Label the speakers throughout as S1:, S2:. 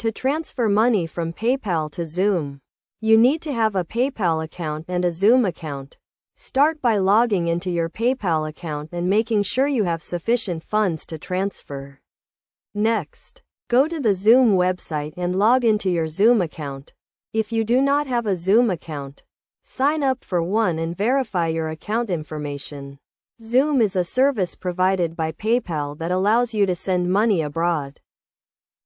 S1: To transfer money from PayPal to Xoom, you need to have a PayPal account and a Xoom account. Start by logging into your PayPal account and making sure you have sufficient funds to transfer. Next, go to the Xoom website and log into your Xoom account. If you do not have a Xoom account, sign up for one and verify your account information. Xoom is a service provided by PayPal that allows you to send money abroad.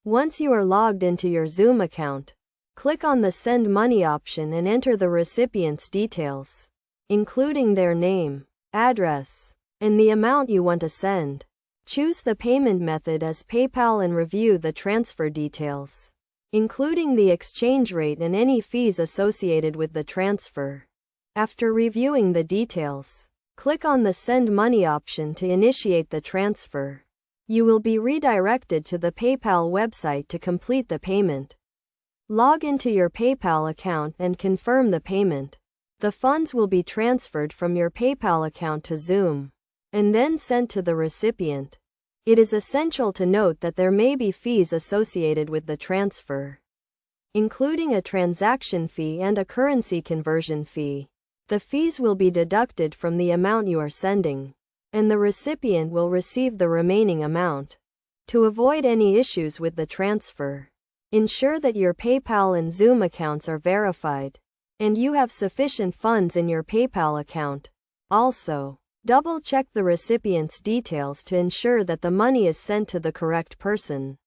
S1: Once you are logged into your Xoom account, click on the Send Money option and enter the recipient's details, including their name, address, and the amount you want to send. Choose the payment method as PayPal and review the transfer details, including the exchange rate and any fees associated with the transfer. After reviewing the details, click on the Send Money option to initiate the transfer. You will be redirected to the PayPal website to complete the payment. Log into your PayPal account and confirm the payment. The funds will be transferred from your PayPal account to Xoom, and then sent to the recipient. It is essential to note that there may be fees associated with the transfer, including a transaction fee and a currency conversion fee. The fees will be deducted from the amount you are sending, and the recipient will receive the remaining amount. To avoid any issues with the transfer, ensure that your PayPal and Xoom accounts are verified, and you have sufficient funds in your PayPal account. Also, double-check the recipient's details to ensure that the money is sent to the correct person.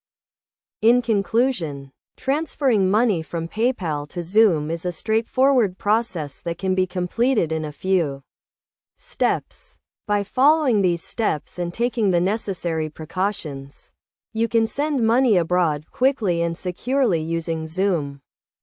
S1: In conclusion, transferring money from PayPal to Xoom is a straightforward process that can be completed in a few steps. By following these steps and taking the necessary precautions, you can send money abroad quickly and securely using Xoom.